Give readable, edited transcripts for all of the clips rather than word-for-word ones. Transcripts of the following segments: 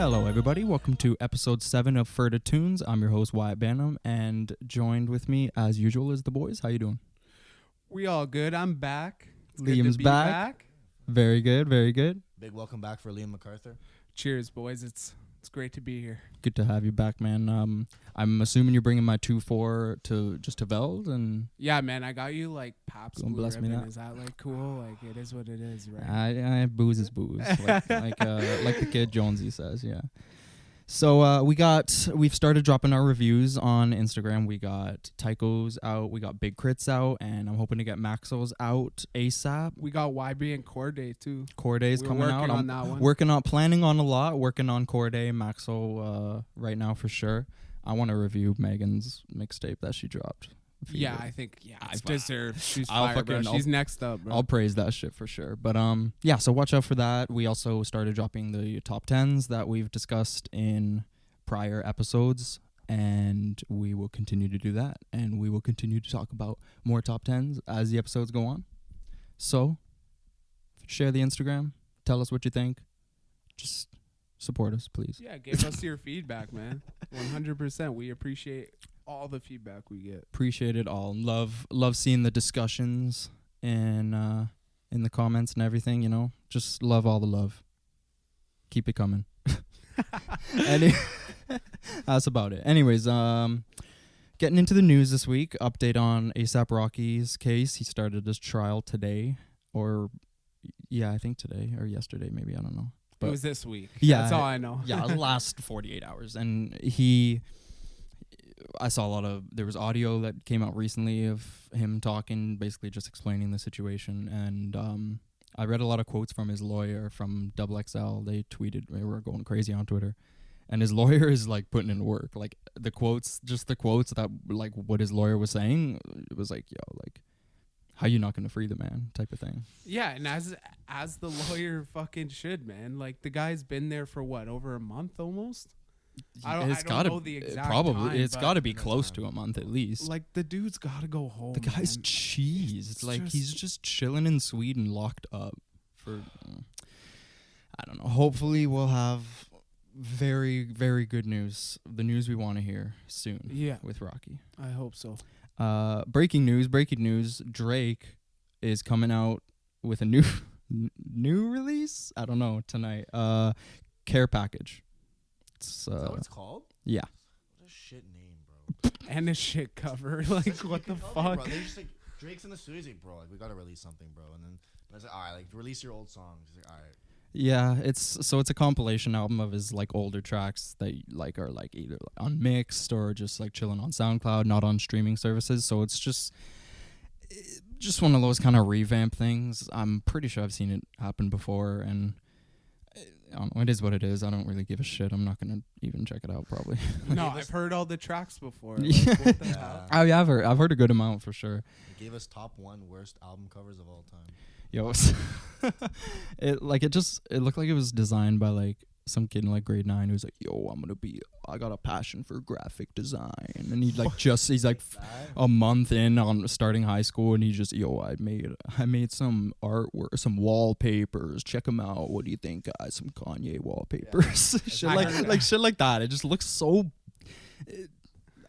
Hello, everybody. Welcome to episode 7 of Ferda Tunes. I'm your host, YBN, and joined with me, as usual, is the boys. How you doing? We all good. I'm back. It's Liam's good to be back. Very good, very good. Big welcome back for Liam MacArthur. Cheers, boys. It's great to be here. Good to have you back, man. I'm assuming you're bringing my 2-4 to Veld, and Yeah, man. I got you like Pabst Don't Blue bless me Ribbon. that. Is that like cool? Like it is what it is, right? I booze is booze, like the kid Jonesy says. Yeah. So we've started dropping our reviews on Instagram. We got Tycho's out, we got Big Crits out, and I'm hoping to get Maxo's out ASAP. We got YBN Cordae too. Corday's We're coming out. working on that one. Planning on a lot. Working on Cordae, Maxo right now for sure. I want to review Megan's mixtape that she dropped. Yeah, I think it's I- deserved. She's I'll fire, bro. fucking- She's next up, bro. I'll praise that shit for sure. But yeah, so watch out for that. We also started dropping the top 10s that we've discussed in prior episodes, and we will continue to do that, and we will continue to talk about more top 10s as the episodes go on. So share the Instagram, tell us what you think, just support us, please. Yeah, give us your feedback, man. 100%. We appreciate all the feedback we get. Appreciate it all. Love seeing the discussions in the comments and everything, you know. Just love all the love. Keep it coming. That's about it. Anyways, getting into the news this week, update on A$AP Rocky's case. He started his trial today, I think today or yesterday, maybe, I don't know. But It was this week. Yeah, That's all I know. yeah, the last 48 hours. And I saw there was audio that came out recently of him talking, basically just explaining the situation. And I read a lot of quotes from his lawyer from XXL. They were going crazy on Twitter. And his lawyer is like putting in work. Like the quotes that like what his lawyer was saying, it was like, yo, like, how you not gonna free the man type of thing. Yeah, and as the lawyer fucking should, man. Like the guy's been there for what, over a month almost? I don't know the exact time, it's but got to be close to a month at least. like the dude's got to go home. The guy's man. cheese. It's like he's just chilling in Sweden, locked up for. I don't know. Hopefully, we'll have very, very good news. The news we want to hear soon. Yeah, With Rocky. I hope so. Breaking news. Drake is coming out with a new release. I don't know, tonight. Care package. Is that what it's called? Yeah. What a shit name, bro. And a shit cover. Like what the fuck? Bro, they just like Drake's in the studio. He's like, bro, like we gotta release something, bro. And then I was like, all right, like release your old songs. He's like, all right. Yeah, it's a compilation album of his like older tracks that like are like either unmixed or just like chilling on SoundCloud, not on streaming services. So it's just one of those kind of revamp things. I'm pretty sure I've seen it happen before, and I don't know, it is what it is. I don't really give a shit. I'm not gonna even check it out probably. No, I've heard all the tracks before. Like, Yeah. what the hell? I've heard a good amount for sure. They gave us top 1 worst album covers of all time. Yo, it looked like it was designed by like some kid in like grade 9 who's like, yo, I got a passion for graphic design, and he's like a month in on starting high school, and he just, yo, I made some artwork, some wallpapers, check them out, what do you think, guys? Some Kanye wallpapers. Yeah. Shit like that. It just looks so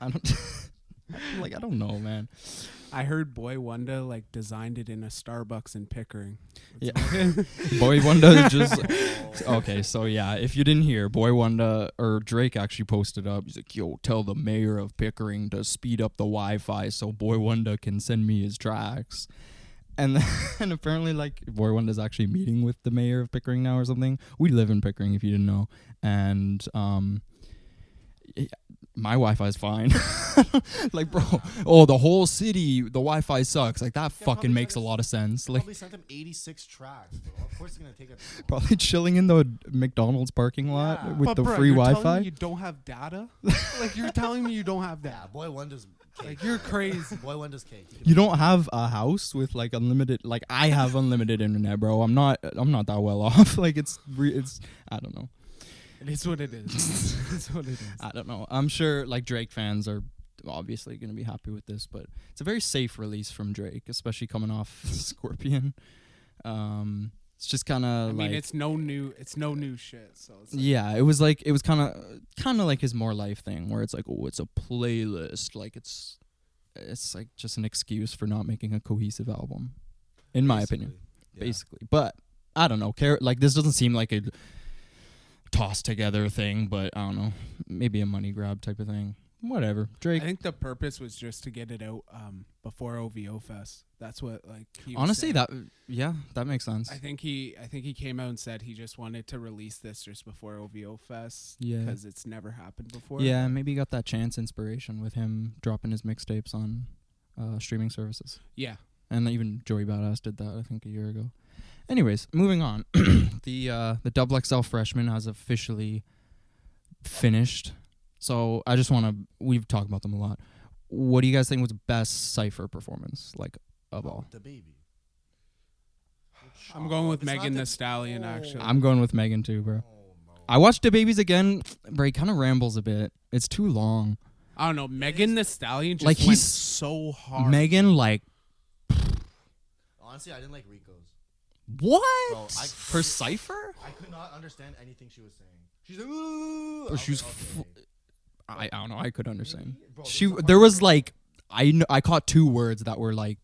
I don't know, man. I heard Boy Wonder like designed it in a Starbucks in Pickering. Yeah. Boy Wonder just okay, so yeah, if you didn't hear, Boy Wonder or Drake actually posted up. He's like, yo, tell the mayor of Pickering to speed up the Wi-Fi so Boy Wonder can send me his tracks. And then apparently like Boy Wonder's actually meeting with the mayor of Pickering now or something. We live in Pickering if you didn't know. And my Wi-Fi is fine. Like, bro, the whole city, the Wi-Fi sucks. Like, that fucking makes a lot of sense. Like, Probably sent him 86 tracks, bro. Of course it's gonna take it. probably chilling in the McDonald's parking lot Yeah. with But the bro, free you're telling Wi-Fi. me you don't have data? Like you're telling me you don't have Yeah, that? Boy Wonder's cake. Like you're crazy. Boy Wonder's cake. You don't have a house with like unlimited. Like, I have unlimited internet, bro. I'm not that well off. Like, it's I don't know. It is what it is. It's what it is. I don't know. I'm sure like Drake fans are obviously going to be happy with this, but it's a very safe release from Drake, especially coming off Scorpion. It's just kind of like, I mean, it's no new shit. So it's like, yeah, it was kind of like his More Life thing, where it's like, oh, it's a playlist, like it's like just an excuse for not making a cohesive album, in my opinion, basically. But I don't know, like this doesn't seem like a tossed together thing, but I don't know, maybe a money grab type of thing. Whatever, Drake. I think the purpose was just to get it out before OVO Fest. That's what he was Honestly, saying. that makes sense. I think he came out and said he just wanted to release this just before OVO Fest. Yeah, because it's never happened before. Yeah, maybe he got that chance inspiration with him dropping his mixtapes on streaming services. Yeah, and even Joey Badass did that, I think, a year ago. Anyways, moving on. The Double XL Freshman has officially finished. So I just want to, we've talked about them a lot. What do you guys think was the best Cypher performance, like, of all? The Baby. I'm going with Megan Thee Stallion, actually. I'm going with Megan too, bro. No. I watched the Babies again, bro. He kind of rambles a bit. It's too long. I don't know. Megan Thee Stallion just like went so hard. Megan, like, honestly, I didn't like Rico's. what? Bro, her Cypher? I could not understand anything she was saying. She's like, Bro, she was. I don't know. I could understand. Bro, There was like, I caught 2 words that were like,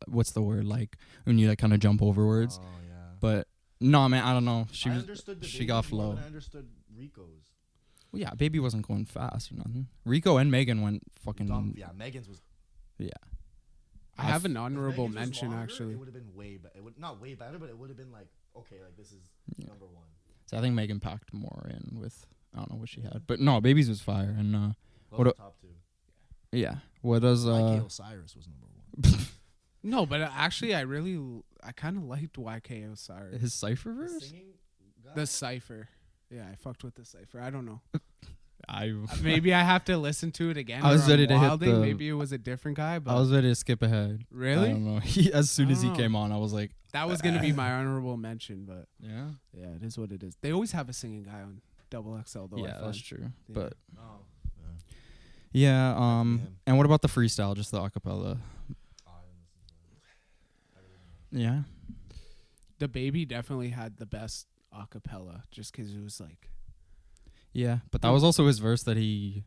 what's the word, like when you like kind of jump over words. Oh yeah. But no, man, I don't know. She got flow. More than I understood Rico's. Well, yeah, Baby wasn't going fast or nothing. Rico and Megan went fucking. Yeah, Megan's was. Yeah. I have an honorable mention, longer, actually. It would have been way better. It would not way better, but it would have been like, okay, like this is number 1. So I think Megan packed more in with, I don't know what she had, but no, Baby's was fire. And what top 2? Yeah. What does YK Osiris was number 1. No, but actually, I kind of liked YK Osiris. His Cypher verse? The Cypher. Yeah, I fucked with the Cypher. I don't know. I maybe I have to listen to it again. I was ready to hit the. Maybe it was a different guy. But I was ready to skip ahead. Really? I don't know. As soon as he came on, I was like, that was gonna be my honorable mention. But yeah, it is what it is. They always have a singing guy on Double XL, though. Yeah, that's true. Yeah. But Oh. yeah. And what about the freestyle? Just the acapella? Yeah. The Baby definitely had the best acapella, just because it was like. Yeah, but that was also his verse that he,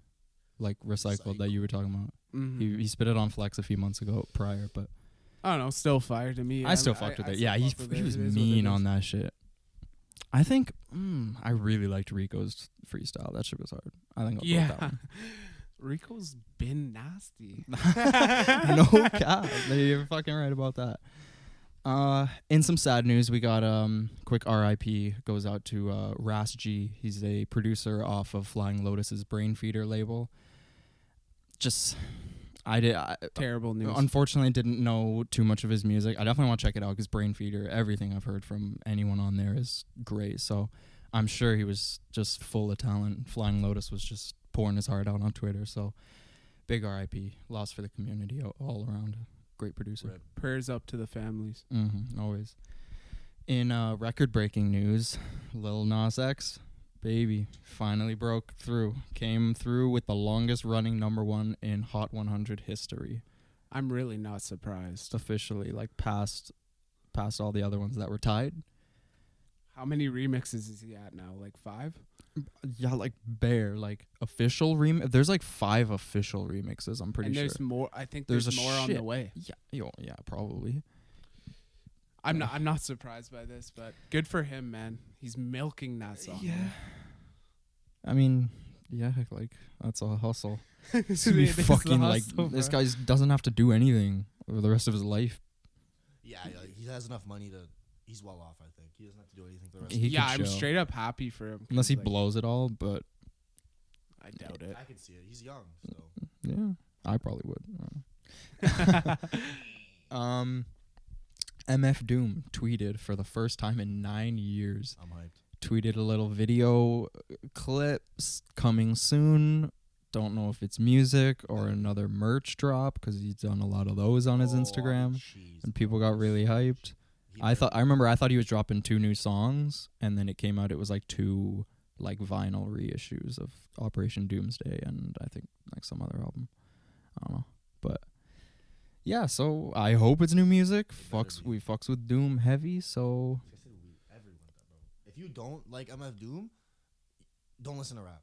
like, recycled that you were talking about. Mm-hmm. He spit it on Flex a few months ago prior, but I don't know. Still fire to me. I still fucked with it. Yeah, he was mean on that shit. I think I really liked Rico's freestyle. That shit was hard. I think I'll go with that one. Rico's been nasty. No cap. You're fucking right about that. In some sad news, we got quick RIP goes out to Ras G. He's a producer off of Flying Lotus's Brain Feeder label. Terrible news. Unfortunately, didn't know too much of his music. I definitely want to check it out because Brain Feeder, everything I've heard from anyone on there is great. So I'm sure he was just full of talent. Flying Lotus was just pouring his heart out on Twitter. So big RIP, loss for the community all around. Great producer. Rip. Prayers up to the families. Always. In record-breaking news, Lil Nas X, baby, finally broke through. Came through with the longest-running #1 in Hot 100 history. I'm really not surprised. Officially, like, past all the other ones that were tied. How many remixes is he at now? Like 5? Yeah, like bare, like official there's like 5 official remixes, I'm pretty sure. And there's more. I think there's more on the way. Yeah, probably. I'm not surprised by this, but good for him, man. He's milking that song. Yeah. I mean, yeah, like that's a hustle. To be fucking like this guy doesn't have to do anything for the rest of his life. Yeah, he has enough money to. He's well off, I think. He doesn't have to do anything for the rest of his life. I'm straight up happy for him. Unless he blows it all, but I doubt it. I can see it. He's young, so. Yeah, I probably would. MF Doom tweeted for the first time in 9 years. I'm hyped. Tweeted a little video clips coming soon. Don't know if it's music or another merch drop because he's done a lot of those on his Instagram, and people got really hyped. I thought he was dropping 2 new songs, and then it came out it was like 2 like vinyl reissues of Operation Doomsday and I think like some other album. I don't know. But yeah, so I hope it's new music. We fucks with Doom heavy, so Everyone, bro. If you don't like MF Doom, don't listen to rap.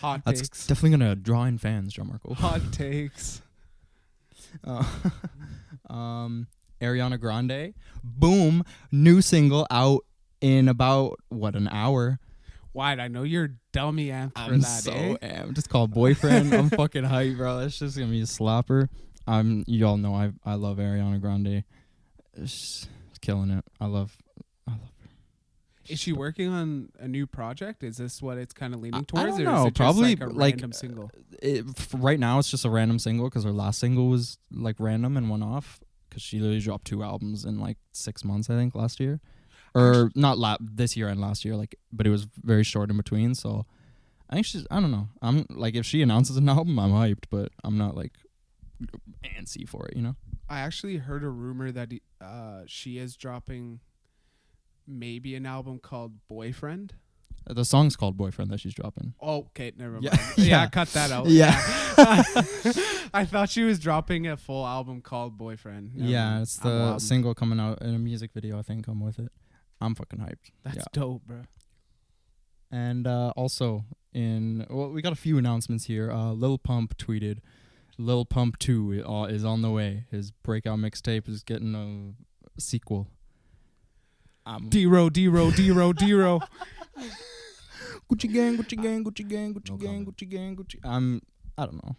Hot that's takes. definitely gonna draw in fans, John Marco. Hot takes. Ariana Grande, boom, new single out in about an hour. Wide, I know you're dummy amped for I'm that. so amped. It's called Boyfriend. I'm fucking hyped, bro. That's just gonna be a slapper. Y'all know I love Ariana Grande. It's killing it. I love her. Is she working on a new project? Is this what it's kind of leaning towards? I don't or know. is it Probably just like a like random single. Right now, it's just a random single because her last single was like random and went off because she literally dropped 2 albums in like 6 months, I think, last year, or not this year and last year. Like, but it was very short in between. So I think I don't know. I'm like, if she announces an album, I'm hyped, but I'm not like antsy for it. You know. I actually heard a rumor that she is dropping maybe an album called Boyfriend. The song's called Boyfriend that she's dropping. Oh, okay, never mind. Yeah. Yeah, cut that out. Yeah. I thought she was dropping a full album called Boyfriend. Never mind. It's the single coming out in a music video, I think. I'm with it. I'm fucking hyped. That's dope, bro. And also we got a few announcements here. Lil Pump tweeted, Lil Pump 2 is on the way. His breakout mixtape is getting a sequel. D-Ro. Gucci gang, Gucci gang, Gucci gang, Gucci gang, Gucci gang, Gucci. I don't know.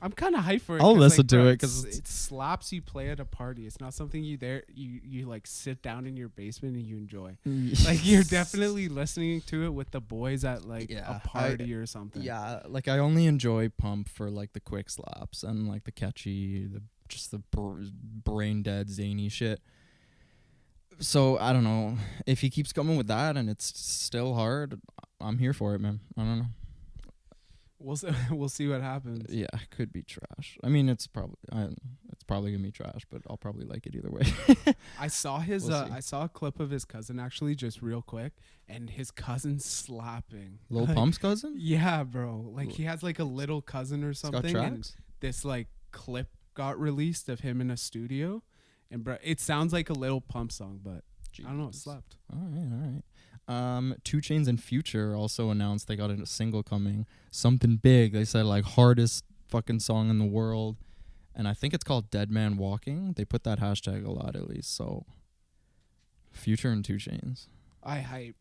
I'm kind of hyped for it. I'll listen to bro, it because it slaps you play at a party. It's not something you like sit down in your basement and you enjoy. Like you're definitely listening to it with the boys at like a party or something. Yeah, like I only enjoy Pump for like the quick slaps and like the catchy, just the brain dead zany shit. So I don't know if he keeps coming with that and it's still hard. I'm here for it, man. I don't know. We'll see what happens. Yeah, it could be trash. I mean, it's probably gonna be trash, but I'll probably like it either way. I saw I saw a clip of his cousin actually, just real quick, and his cousin's slapping. Lil Pump's cousin? Yeah, bro. Like he has like a little cousin or something, and this like clip got released of him in a studio, and bro, it sounds like a Lil Pump song, but I don't know, it slapped. All right. 2 Chainz and Future also announced they got a single coming. Something big. They said like hardest fucking song in the world. And I think it's called Dead Man Walking. They put that hashtag a lot at least. So Future and 2 Chainz. That's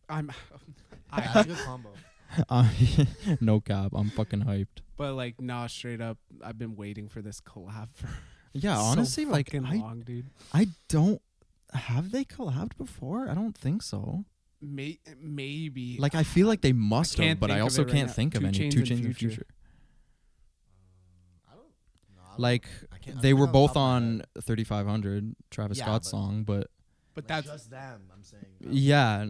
a good combo. No cap. I'm fucking hyped. But like, nah, straight up, I've been waiting for this collab for honestly, so like long, dude. I don't have they collabed before? I don't think so. Maybe. Like I feel like they must have, but I also can't think of any 2 Chainz in Future. Like they were both on 3500, Travis Scott's song, but that's just them. I'm saying. Yeah,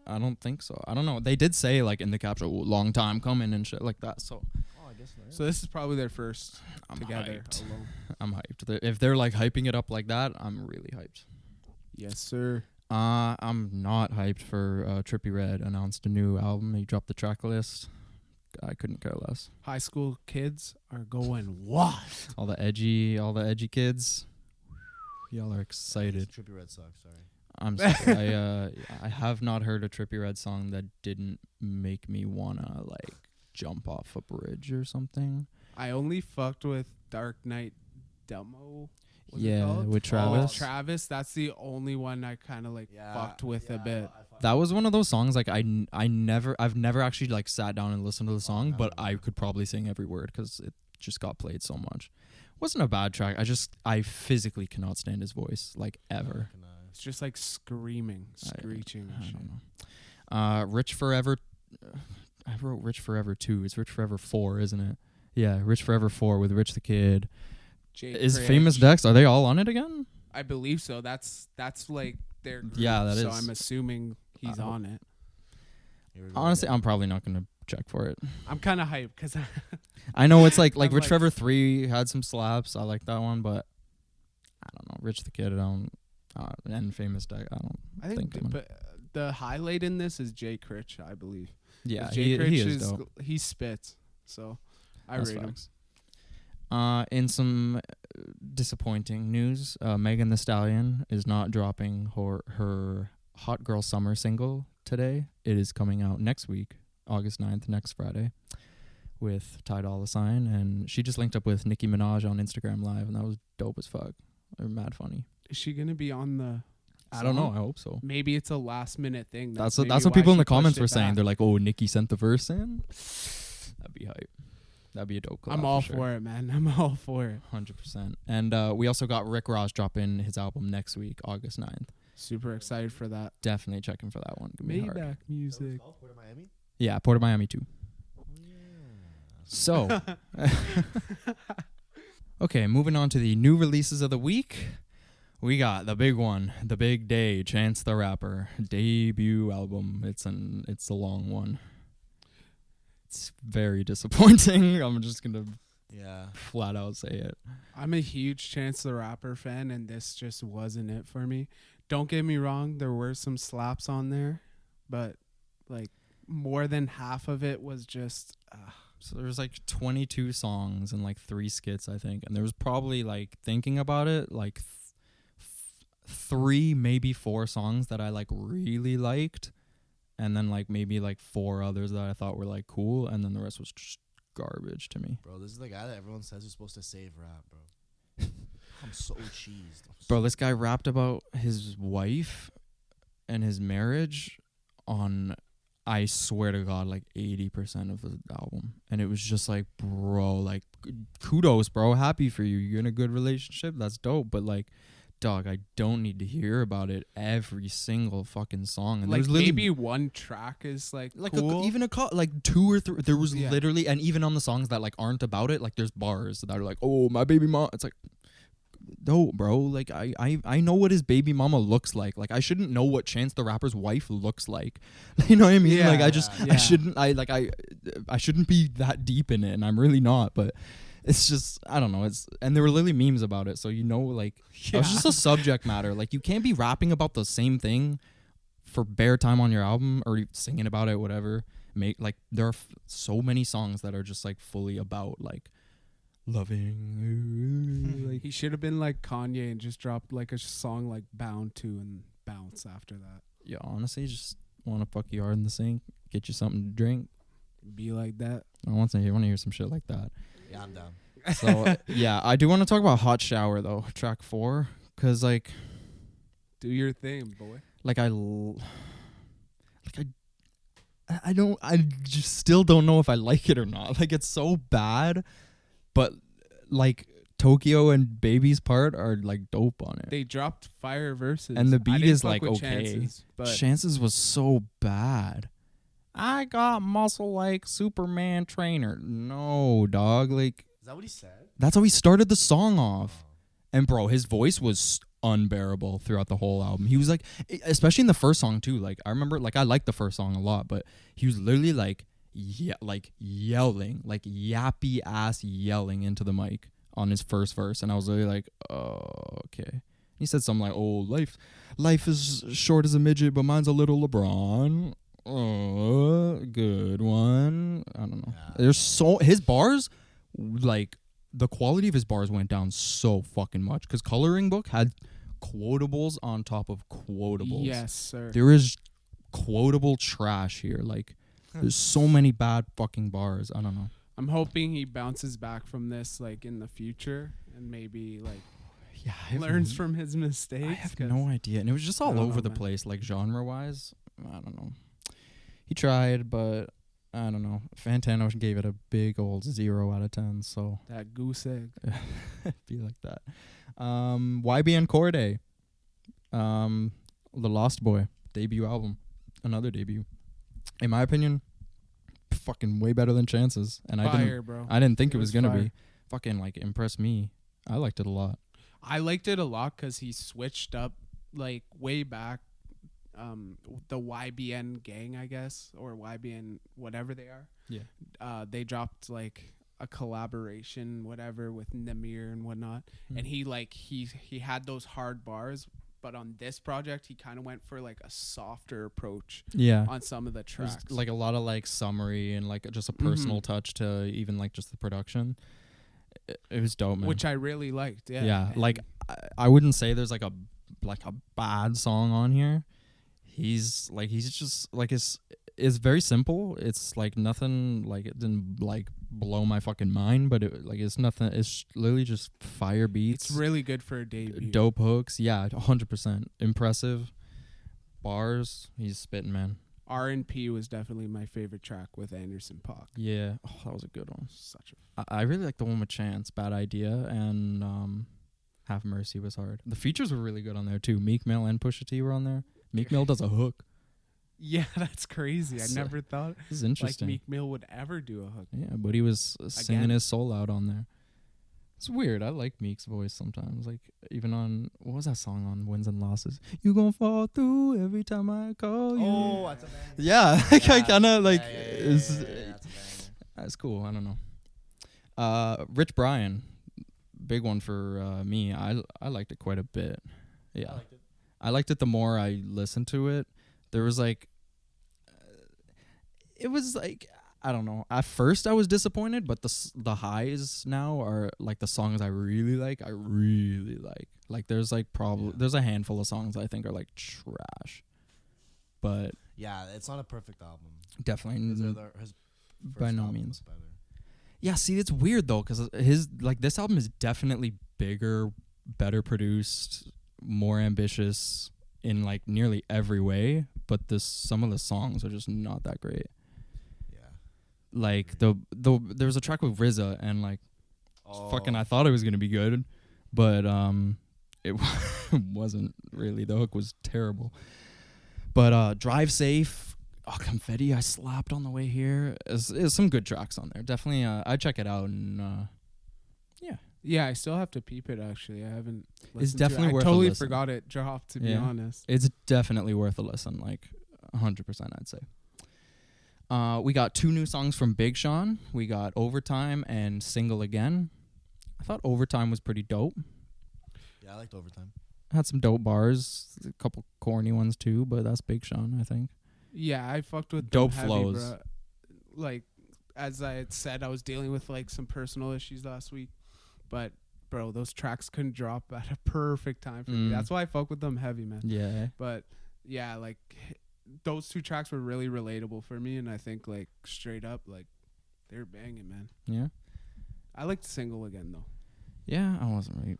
I don't think so. I don't know. They did say like in the caption, long time coming and shit like that. So. I guess not. So this is probably their first together alone. I'm hyped. If they're like hyping it up like that, I'm really hyped. Yes, sir. I'm not hyped for Trippie Redd announced a new album. He dropped the track list. I couldn't care less. High school kids are going wild. All the edgy kids. Y'all are excited. Trippie Redd sucks. Sorry. I'm sorry. I have not heard a Trippie Redd song that didn't make me wanna like jump off a bridge or something. I only fucked with Dark Knight Demo. With Travis. Travis, that's the only one I kind of like fucked with a bit. That was one of those songs like I've never actually like sat down and listened to the song, but I could probably sing every word because it just got played so much. Wasn't a bad track. I physically cannot stand his voice like ever. It's just like screeching. I don't know. Rich Forever. I wrote Rich Forever 2. It's Rich Forever 4, isn't it? Yeah, Rich Forever 4 with Rich the Kid. Is Famous Dex, are they all on it again? I believe so. That's like their group, that is. So I'm assuming he's on it. Honestly, I'm probably not going to check for it. I'm kind of hyped because I know it's like Rich Forever 3 had some slaps. I like that one, but I don't know. Rich the Kid, I don't. And Famous Dex, I think but the highlight in this is Jay Critch, I believe. Yeah, Jay Critch he is dope. He spits, so I rate him. In some disappointing news. Megan Thee Stallion is not dropping her Hot Girl Summer single today. It is coming out next week, August 9th, next Friday, with Ty Dolla $ign. And she just linked up with Nicki Minaj on Instagram Live, and that was dope as fuck. They're mad funny. Is she going to be on the... I don't know. I hope so. Maybe it's a last minute thing. That's what people in the comments were saying. They're like, "Oh, Nicki sent the verse in." That'd be hype. That'd be a dope collab. I'm all for it, man. I'm all for it. 100%. And we also got Rick Ross dropping his album next week, August 9th. Super excited for that. Definitely checking for that one. Maybach music. Port of Miami? Yeah, Port of Miami too. So, okay, moving on to the new releases of the week. We got the big one, the big day, Chance the Rapper debut album. It's a long one. It's very disappointing. I'm just gonna flat out say it. I'm a huge Chance the Rapper fan, and this just wasn't it for me. Don't get me wrong, there were some slaps on there, but like more than half of it was just. So there was like 22 songs and like 3 skits, I think, and there was probably like thinking about it like. 3, maybe 4 songs that I like really liked, and then like maybe like 4 others that I thought were like cool, and then the rest was just garbage to me. Bro, this is the guy that everyone says is supposed to save rap, bro. I'm so cheesed. Bro, this guy rapped about his wife and his marriage on, I swear to God, like 80% of the album, and it was just like, bro, like kudos, bro, happy for you. You're in a good relationship. That's dope, but like. Dog, I don't need to hear about it every single fucking song. And like maybe one track is like cool. Like 2 or 3. There was literally, and even on the songs that like aren't about it, like there's bars that are like, "Oh, my baby mom." It's like, no, bro. Like I know what his baby mama looks like. Like I shouldn't know what Chance the Rapper's wife looks like. You know what I mean? Yeah, like I shouldn't be that deep in it, and I'm really not. But. It's just, I don't know. And there were literally memes about it. So, like, it was just a subject matter. Like, you can't be rapping about the same thing for bare time on your album or singing about it, whatever. There are so many songs that are just, like, fully about, like, loving. Like, he should have been like Kanye and just dropped, like, a song like Bound to and Bounce after that. Yeah, honestly, just want to fuck you hard in the sink, get you something to drink. Be like that. I want to hear some shit like that. Yeah, I'm down. So, yeah, I do want to talk about Hot Shower, though, track 4, because, like... Do your thing, boy. I just still don't know if I like it or not. Like, it's so bad, but, like, Tokyo and Baby's part are, like, dope on it. They dropped fire verses. And the beat is, like, okay. Chances, Chances was so bad. I got muscle like Superman trainer. No, dog. Like, is that what he said? That's how he started the song off. And bro, his voice was unbearable throughout the whole album. He was like, especially in the first song too. Like I remember, like I liked the first song a lot, but he was literally like, yelling, like yappy ass yelling into the mic on his first verse, and I was literally like, oh, okay. He said something like, oh, life is short as a midget, but mine's a little LeBron. Oh, good one. I don't know. There's his bars, like the quality of his bars went down so fucking much because Coloring Book had quotables on top of quotables. Yes, sir. There is quotable trash here. Like there's so many bad fucking bars. I don't know. I'm hoping he bounces back from this like in the future and maybe like learns from his mistakes. I have no idea. And it was just all over the place, like genre wise. I don't know. He tried, but I don't know. Fantano gave it a big old 0 out of 10. So that goose egg. Be like that. YBN Cordae, The Lost Boy debut album, another debut. In my opinion, fucking way better than Chances. And bro. I didn't think it was gonna be. Fucking like impressed me. I liked it a lot. I liked it a lot because he switched up like way back. The YBN gang, I guess, or YBN whatever they are. Yeah. They dropped like a collaboration, whatever, with Namir and whatnot. And he had those hard bars, but on this project he kind of went for like a softer approach. Yeah. On some of the tracks, like a lot of like summary and like just a personal touch to even like just the production. It was dope, man. which I really liked. Yeah. Yeah, And like I wouldn't say there's like a bad song on here. He's just like it's very simple. It's like nothing, like it didn't like blow my fucking mind, but it's nothing. It's literally just fire beats. it's really good for a debut. Dope hooks. Yeah, 100% impressive. Bars. He's spitting, man. R&P was definitely my favorite track with Anderson .Paak. Yeah. Oh, that was a good one. Such a I really like the one with Chance, Bad Idea, and Have Mercy was hard. The features were really good on there too. Meek Mill and Pusha T were on there. Meek Mill does a hook. yeah, that's crazy. I So, never thought This is like interesting. Meek Mill would ever do a hook. Yeah, but he was singing Again. his soul out on there. It's weird. I like Meek's voice sometimes. Like even on what was that song on Wins and Losses? You gon' fall through every time I call you. Oh, that's a banger. Yeah, like I kind of like That's a banger. that's cool. I don't know. Rich Brian, big one for me. I liked it quite a bit. Yeah, I liked it the more I listened to it. There was like, it was like, I don't know. At first I was disappointed, but the highs now are like the songs I really like. Like there's like there's a handful of songs I think are like trash, but Yeah, it's not a perfect album. definitely His by first no album means. was better. Yeah, see, it's weird though, because his like this album is definitely bigger, better produced, more ambitious in like nearly every way. But some of the songs are just not that great. Yeah. Like the there was a track with RZA and like fucking I Oh, thought it was gonna be good, but it wasn't really. The hook was terrible. But Drive Safe. Oh, Confetti, I slapped on the way here. Is some good tracks on there. Definitely, I check it out and Yeah, I still have to peep it. Actually, I haven't. It's listened to definitely it. worth I a totally listen. forgot it dropped. To be Yeah. honest. it's definitely worth a listen. Like 100%, I'd say. We got 2 new songs from Big Sean. We got Overtime and Single Again. I thought Overtime was pretty dope. yeah, I liked Overtime. Had some dope bars, a couple corny ones too, but that's Big Sean, I think. Yeah, I fucked with Dope them heavy, flows. bruh. Like, as I had said, I was dealing with like some personal issues last week, but bro, those tracks couldn't drop at a perfect time for me. Mm. That's why I fuck with them heavy, man. Yeah. But yeah, like those 2 tracks were really relatable for me, and I think like straight up, like they're banging, man. Yeah. I liked Single Again though. Yeah, I wasn't right.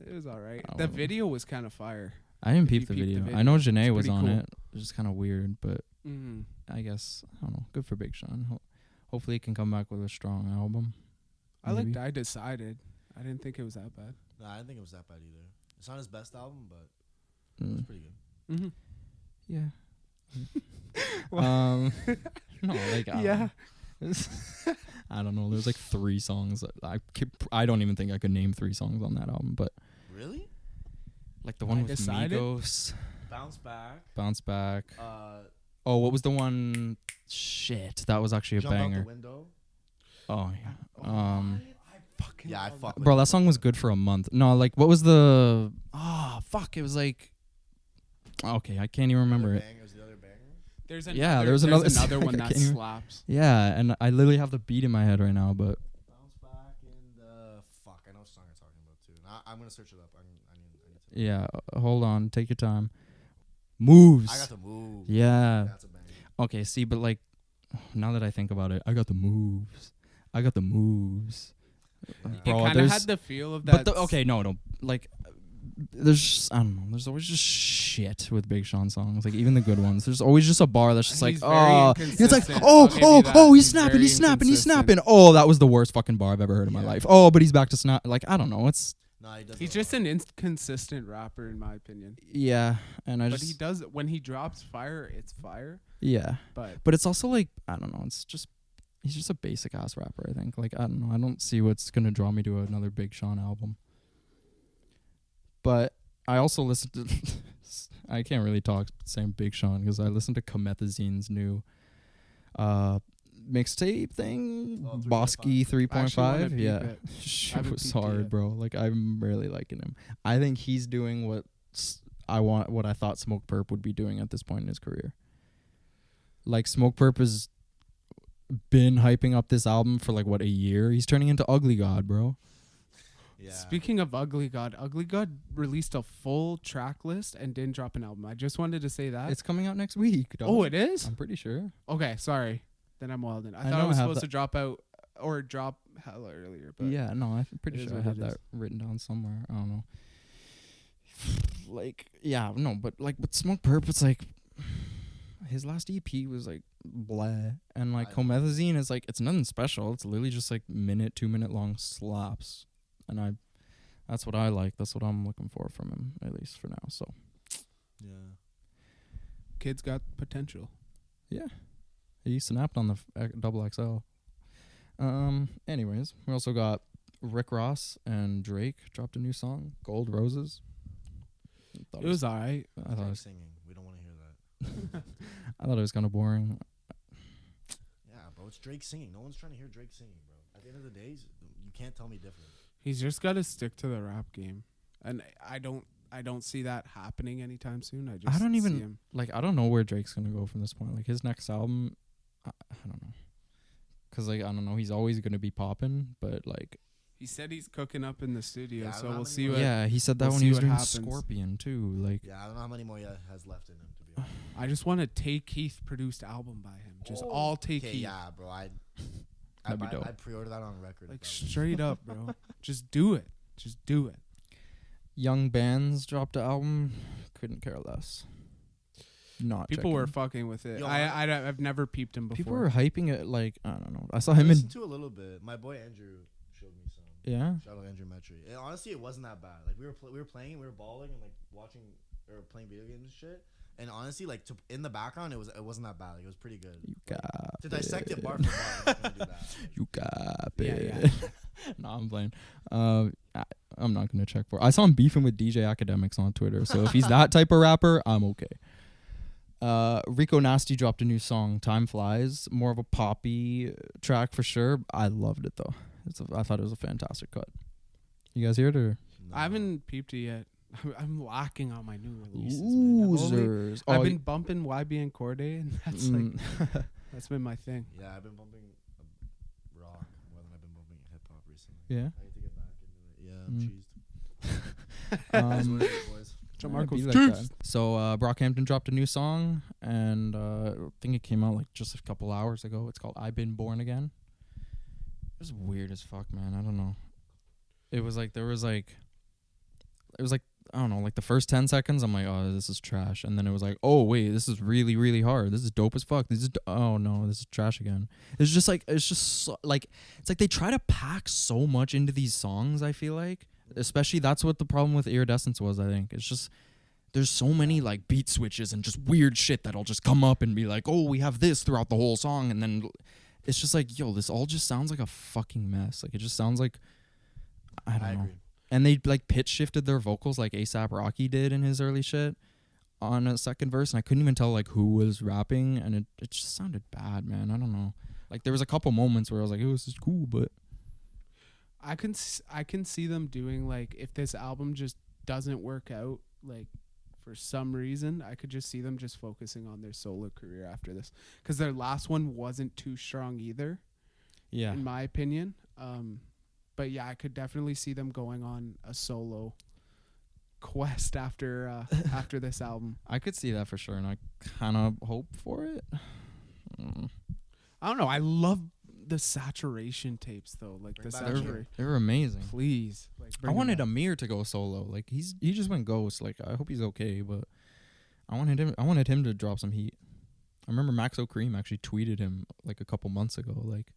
It was alright. Oh. The video was kind of fire. I didn't If you peep the peep the video. video, I know it's Janae was pretty on cool. it. It was just kind of weird, but Mm-hmm. I guess, I don't know. Good for Big Sean. Hopefully he can come back with a strong album. I liked Maybe. I Decided. I didn't think it was that bad. No, I didn't think it was that bad either. It's not his best album, but it was Mm. pretty good. Mm-hmm. Yeah. No, like Yeah. I don't know. There's like 3 songs that I don't even think I could name 3 songs on that album, but Really? like the one I with Decided? Migos, Bounce Back. Bounce Back. Uh, Oh, what was the one? Shit, that was actually a Jump Out banger. the Window. Oh yeah. Yeah, I fuck with Bro, it. that song was good for a month. No, like what was the? Fuck! It was like. Okay, I can't even remember it. Was the other banger? There's Yeah, there was another another one I that can't even- slaps. Yeah, and I literally have the beat in my head right now, but Bounce Back and fuck, I know what song you're talking about too. I'm gonna search it up. I need to. yeah. Hold on, take your time. Moves. I got the move. Yeah. That's a banger. Okay, see, but like, now that I think about it, I got the moves. It Bro, kind of there's. had the feel of that. But okay, no, like, there's just, I don't know. There's always just shit with Big Sean songs. Like even the good ones. There's always just a bar that's just like, He's very oh, it's like, inconsistent. I'll give you that. he's He's snapping, very he's snapping, he's inconsistent. snapping. Oh, that was the worst fucking bar I've ever heard in my Yeah. life. Oh, but he's back to snap. Like I don't know. It's No, he does. He's it a just lot. an inconsistent rapper, in my opinion. yeah, and I But just he does when he drops fire, it's fire. yeah. But But it's also like I don't know. It's just he's just a basic ass rapper. I think. Like I don't know. I don't see what's gonna draw me to another Big Sean album. But I also listened to. I can't really talk saying Big Sean because I listened to Comethazine's new mixtape thing, Oh, 3.5. Bosky 3.5. peep Yeah, it. shit haven't was peeped it hard, yet. bro. Like I'm really liking him. I think he's doing what I thought Smoke Perp would be doing at this point in his career. Like Smoke Perp is been hyping up this album for like what, a year. He's turning into Ugly God, bro. Yeah. Speaking of Ugly God released a full track list and didn't drop an album. I just wanted to say that. It's coming out next week. Dog. Oh, it is? I'm pretty sure. Okay, sorry. Then I'm wildin'. I I thought know it was I have supposed that- to drop out or drop hella earlier. But Yeah, no, I'm pretty it is sure I what have it that is. written down somewhere. I don't know. Like, yeah, no, but like with Smoke Perp, it's like his last EP was like bleh, and like Comethazine is like, it's nothing special. It's literally just like 2-minute long slaps, and that's what I like. That's what I'm looking for from him, at least for now. So Yeah. Kid's got potential. yeah, he snapped on the double XL. Anyways, we also got Rick Ross and Drake dropped a new song, Gold Roses. It was alright. I thought it was, Singing. We don't want to hear that. I thought it was kind of boring. Yeah, bro. It's Drake singing. No one's trying to hear Drake singing, bro. At the end of the day, you can't tell me different. He's just got to stick to the rap game, and I don't see that happening anytime soon. I don't even- see him. Like, I don't know where Drake's gonna go from this point. Like, his next album, I don't know, cause like I don't know, he's always gonna be popping, but like, He said he's cooking up in the studio, Yeah, I don't so know how we'll many see more- what. yeah, he said that we'll when see he was what doing happens. Scorpion too. Like, Yeah, I don't know how many more he has left in him, to be honest. I just want to take Keith produced album by him. Just all take Okay, Keith. yeah, bro. That'd be dope. I'd pre-order that on record. Like bro. straight up, bro. Just do it. Just do it. Young Bands dropped an album. Couldn't care less. Not People were checking. fucking with it. Yo, I've never peeped him before. People were hyping it. Like, I don't know. I saw I him in. listened to a little bit. My boy Andrew showed me some. Yeah. Shout out Andrew Metry. Honestly, it wasn't that bad. Like we were playing, we were balling and like watching or playing video games and shit. And honestly, like in the background, it wasn't that bad. Like, it was pretty good. You got To dissect it it. bar for bar, I'm not gonna do that. You got Yeah, it. No, I'm playing. I'm not gonna check for. I saw him beefing with DJ Academics on Twitter. So if he's that type of rapper, I'm okay. Rico Nasty dropped a new song, Time Flies. More of a poppy track for sure. I loved it though. I thought it was a fantastic cut. You guys hear it or? No. I haven't peeped it yet. I'm lacking on my new releases. Man. Losers. I've been bumping YBN Cordae, and that's like that's been my thing. Yeah, I've been bumping rock more than I've been bumping hip hop recently. Yeah. I need to get back into it. Yeah, Mm. I'm cheesed. That's what it is, boys. John Yeah, Marco's be like cheesed. that. So Brockhampton dropped a new song, and I think it came out like just a couple hours ago. It's called "I've Been Born Again." It was weird as fuck, man. I don't know. It was like I don't know, like the first 10 seconds, I'm like, oh, this is trash, and then it was like, oh wait, this is really really hard. This is dope as fuck. Oh no, this is trash again. It's just so, like it's like they try to pack so much into these songs. I feel like, especially that's what the problem with Iridescence was. I think it's just there's so many like beat switches and just weird shit that'll just come up and be like, oh, we have this throughout the whole song, and then it's just like, yo, this all just sounds like a fucking mess. Like it just sounds like I don't know. agree. And they like pitch shifted their vocals like A$AP Rocky did in his early shit on a second verse, and I couldn't even tell like who was rapping, and it just sounded bad, man. I don't know. Like there was a couple moments where I was like, oh, this is cool, but I can see them doing like if this album just doesn't work out like for some reason, I could just see them just focusing on their solo career after this, because their last one wasn't too strong either, yeah. in my opinion. But yeah, I could definitely see them going on a solo quest after after this album. I could see that for sure, and I kind of hope for it. I don't know. I love the Saturation tapes though, like Bring the back Saturation. They were amazing. Please, like, I bring 'em wanted back. Amir to go solo. Like he just went ghost. Like I hope he's okay, but I wanted him to drop some heat. I remember Max O'Cream actually tweeted him like a couple months ago. Like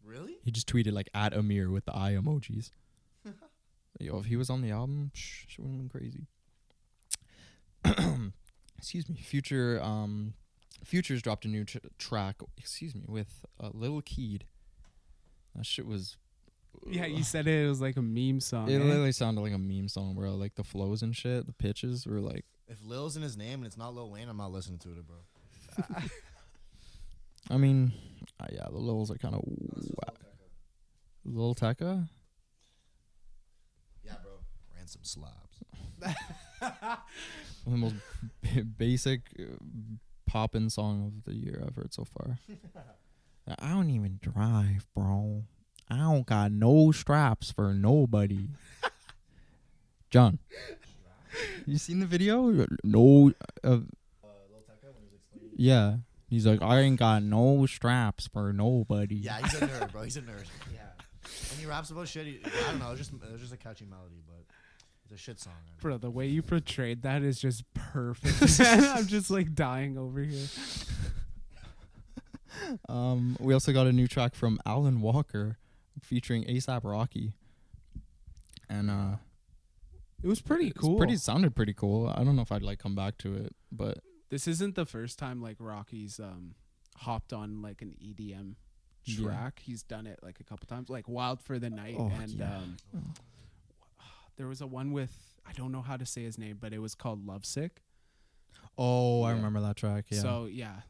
Really? he just tweeted like at Amir with the eye emojis. Yo, if he was on the album, shit would have been crazy. Excuse me. Futures dropped a new track. Excuse me, with Lil Keed. That shit was. Yeah, you said it was like a meme song. It eh? literally sounded like a meme song, bro. Like the flows and shit, the pitches were like. If Lil's in his name and it's not Lil Wayne, I'm not listening to it, bro. I mean, yeah, the Lils are kind of Lil Tecca. Yeah, bro. Ransom slabs. The most basic poppin' song of the year I've heard so far. I don't even drive, bro. I don't got no straps for nobody. John, you seen the video? No. Yeah. He's like, I ain't got no straps for nobody. Yeah, he's a nerd, bro. He's a nerd. Yeah. When he raps about shit, I don't know. It was just a catchy melody, but it's a shit song. Bro, the way you portrayed that is just perfect. I'm just like dying over here. We also got a new track from Alan Walker featuring A$AP Rocky. And it was pretty cool. Sounded pretty cool. I don't know if I'd like come back to it, but this isn't the first time like Rocky's hopped on like an EDM track. He's done it like a couple times, like Wild for the Night, there was a one with, I don't know how to say his name, but it was called Lovesick. Oh, I remember that track. Yeah.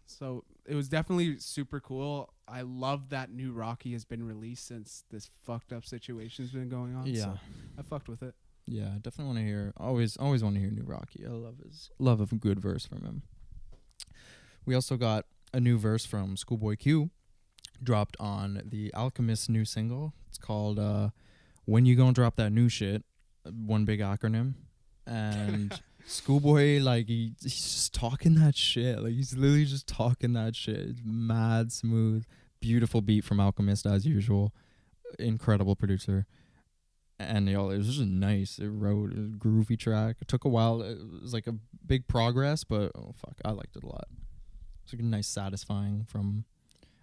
So it was definitely super cool. I love that new Rocky has been released since this fucked up situation's been going on. Yeah, so I fucked with it. Yeah, I definitely want to hear. Always want to hear new Rocky. I love a good verse from him. We also got a new verse from Schoolboy Q, dropped on the Alchemist new single. It's called "When You Gonna Drop That New Shit." One big acronym, and Schoolboy, like he's just talking that shit. Like he's literally just talking that shit. It's mad smooth, beautiful beat from Alchemist as usual. Incredible producer. And it was just nice. It wrote a groovy track. It took a while. It was like a big progress, but I liked it a lot. It's like a nice, satisfying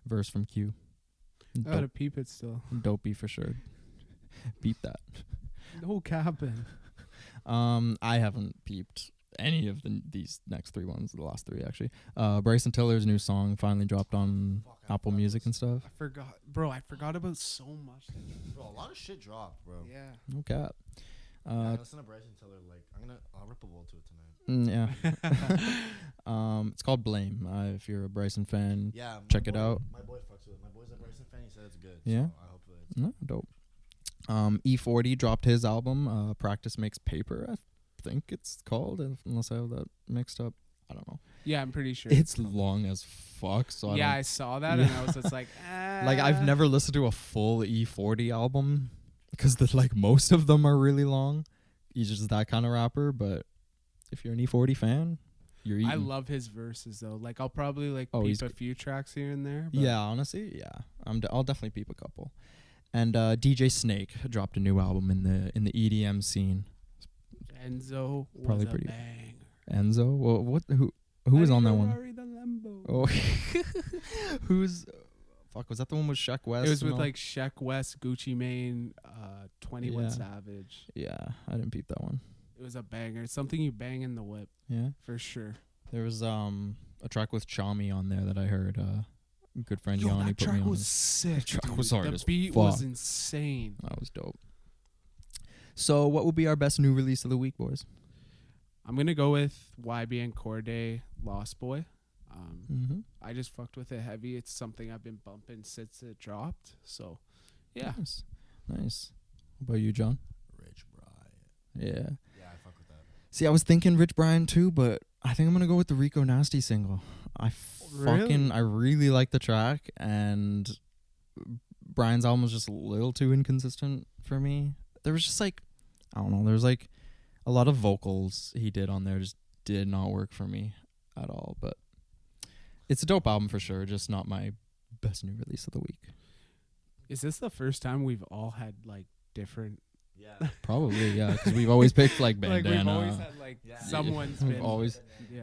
verse from Q. I gotta peep it still. Dopey for sure. Beep that. No capping. I haven't peeped any of these next three ones. The last three actually. Bryson Tiller's new song finally dropped on Apple Music and stuff. I forgot about so much. Bro, a lot of shit dropped, bro. Yeah. No cap. Listen to Bryson Tiller. Like, I'll rip a bowl to it tonight. Yeah. It's called Blame. If you're a Bryson fan, yeah, check it out. My boy fucks with it. My boy's a Bryson fan. He said it's good. Yeah. So I hope it's dope. E40 dropped his album. Practice Makes Paper. I think it's called. Unless I have that mixed up. I don't know. Yeah, I'm pretty sure. It's long as fuck. So I saw that and I was just like, like I've never listened to a full E40 album because most of them are really long. He's just that kind of rapper. But if you're an E40 fan, you're eating. I love his verses though. Like I'll probably peep a few tracks here and there. But yeah, honestly, yeah. I'll definitely peep a couple. And DJ Snake dropped a new album in the EDM scene. Enzo was probably a pretty. bang. Enzo, well, who was on that one? Oh, who's? Fuck, was that the one with Sheck West? It was with like Sheck West, Gucci Mane, 21 Savage. Yeah, I didn't peep that one. It was a banger. Something you bang in the whip. Yeah, for sure. There was a track with Chami on there that I heard. Good friend Yanni put me on. That track was sick. The track was hard as fuck. The beat was insane. That was dope. So, what would be our best new release of the week, boys? I'm gonna go with YBN Cordae, Lost Boy. I just fucked with it heavy. It's something I've been bumping since it dropped. So, yeah. Nice. What about you, John? Rich Brian. Yeah. Yeah, I fuck with that. See, I was thinking Rich Brian too, but I think I'm gonna go with the Rico Nasty single. I really like the track, and Brian's album was just a little too inconsistent for me. There was just I don't know, there was a lot of vocals he did on there just did not work for me at all, but it's a dope album for sure, just not my best new release of the week. Is this the first time we've all had different? Yeah. Probably, yeah, because we've always picked Bandana. We've always had someone's been.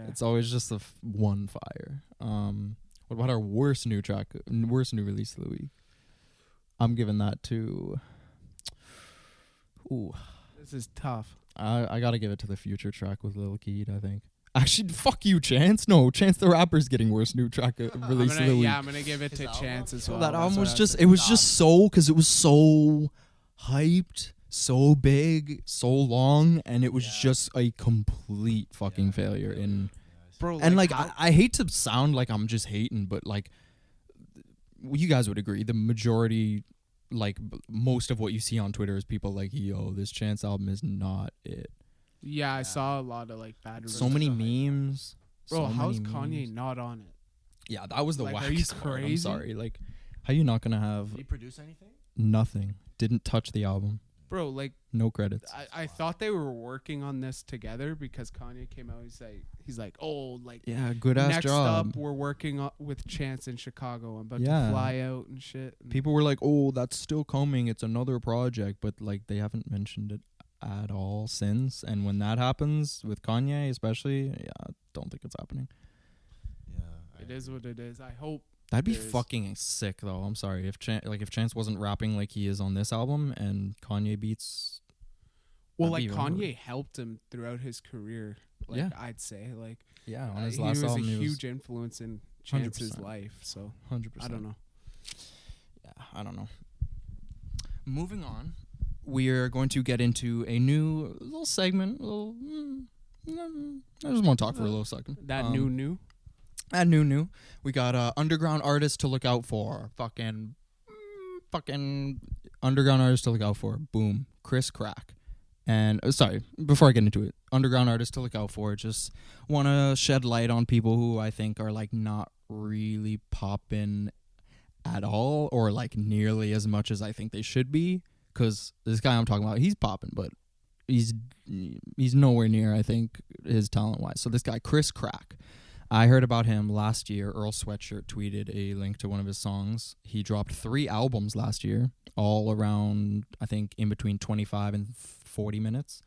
It's always just the one fire. What about our worst new release of the week? I'm giving that to. Ooh, this is tough. I gotta give it to the Future track with Lil Keed, I think. Actually, fuck you, Chance. No, Chance the Rapper's getting worst new track release of the week. Yeah, I'm gonna give it to Chance as well. That album was just so, because it was so hyped, so big, so long, and it was just a complete fucking failure. Bro, and I hate to sound like I'm just hating, but you guys would agree, the majority, most of what you see on Twitter is people yo, this Chance album is not it. Yeah, I saw a lot of bad reviews. So many memes. Bro, how's Kanye not on it? Yeah, that was the wackest part. I'm sorry. How you not gonna have Did he produce anything? nothing? Didn't touch the album. Bro, like No credits. I thought they were working on this together because Kanye came out. He's like, oh, like Yeah, good ass next job. up we're working with Chance in Chicago. I'm about Yeah. to fly out and shit. And People were like, "Oh, that's still coming. It's another project," but like they haven't mentioned it at all since. And when that happens with Kanye, especially, I don't think it's happening. Yeah. it is what it is. I hope. That'd be There's- fucking sick, though. I'm sorry if Chance wasn't rapping like he is on this album, and Kanye beats. Well, that'd like be even Kanye helped him throughout his carear. Like Yeah. I'd say, like Yeah, on his he last was album, a he was huge influence in Chance's 100%. life. So 100%. I don't know. Yeah, I don't know. Moving on, we are going to get into a new little segment. I just want to talk for a little second. That new. At new. We got underground artists to look out for. Fucking underground artists to look out for. Boom. Chris Crack. And sorry, before I get into it, underground artists to look out for. Just want to shed light on people who I think are like not really popping at all, or like nearly as much as I think they should be. Because this guy I'm talking about, he's popping, but he's nowhere near, I think, his talent wise. So this guy, Chris Crack. I heard about him last year. Earl Sweatshirt tweeted a link to one of his songs. He dropped 3 albums last year, all around, I think, in between 25 and 40 minutes.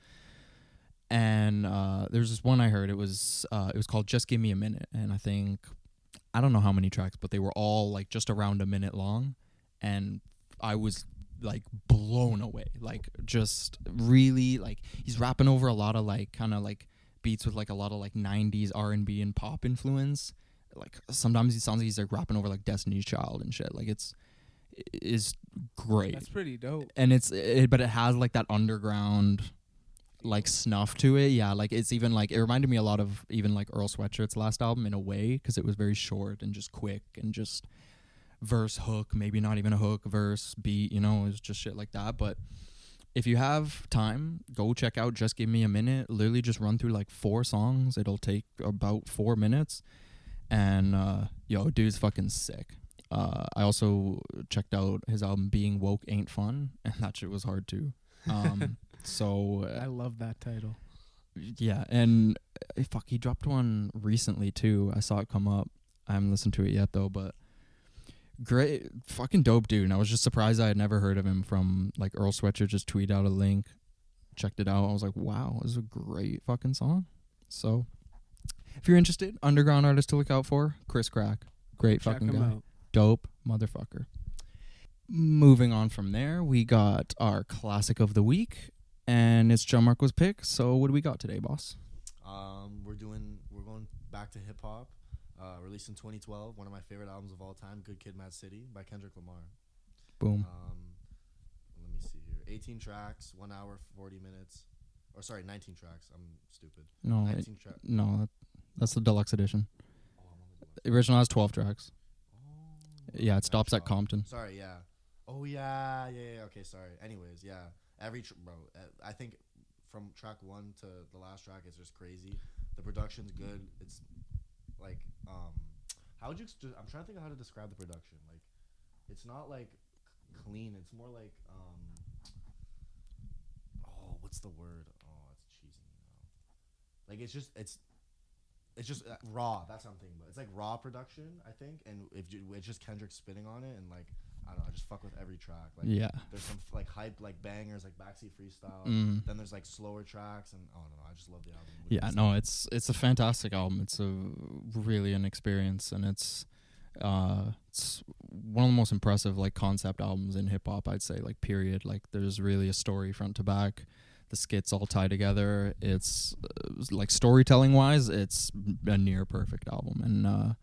And there's this one I heard. It was called Just Give Me a Minute. And I don't know how many tracks, but they were all like just around a minute long. And I was like blown away. Like just really like he's rapping over a lot of like kind of like beats with like a lot of like 90s R&B and pop influence. Like sometimes he sounds like he's like rapping over like Destiny's Child and shit. Like it is great. That's pretty dope. And but it has like that underground like snuff to it. Yeah, like it's even like it reminded me a lot of even like Earl Sweatshirt's last album in a way, because it was very short and just quick and just verse hook, maybe not even a hook, verse beat, it was just shit like that. But if you have time, go check out Just Give Me a Minute. Literally just run through like 4 songs. It'll take about 4 minutes. And dude's fucking sick. I also checked out his album Being Woke Ain't Fun, and that shit was hard too. So I love that title. yeah, and he dropped one recently too. I saw it come up. I haven't listened to it yet though, but great, fucking dope dude. And I was just surprised I had never heard of him from like Earl Sweatshirt just tweeted out a link, checked it out. I was like, wow, this is a great fucking song. So if you're interested, underground artist to look out for, Chris Crack. Great Check fucking him guy. out. Dope motherfucker. Moving on from there, we got our classic of the week, and it's John Marco's pick. So what do we got today, boss? We're going back to hip hop. Released in 2012, one of my favorite albums of all time, Good Kid, M.A.A.d City by Kendrick Lamar. Boom. Let me see here. 18 tracks, 1 hour 40 minutes. Or sorry, 19 tracks. I'm stupid. No, 19 tracks. no, that's the deluxe edition. Oh, I'm on the The original has 12 tracks. Oh, Yeah, it stops at stop. Compton. Sorry, yeah. Oh, yeah. Okay, sorry. Anyways, yeah. I think from track 1 to the last track is just crazy. The production's good. It's like, how would you? I'm trying to think of how to describe the production. Like, it's not like clean. It's more like, what's the word? Oh, it's cheesy. Like it's just raw. That's what I'm thinking about. It's like raw production, I think, and it's just Kendrick spitting on it, and like I don't know, I just fuck with every track. Like Yeah. there's some like hype, like bangers, like backseat freestyle. Mm. Then there's like slower tracks, and I don't know. I just love the album. Yeah, no, it's a fantastic album. It's really an experience, and it's one of the most impressive like concept albums in hip hop, I'd say, like period. Like there's really a story front to back. The skits all tie together. It's like storytelling wise, it's a near perfect album, and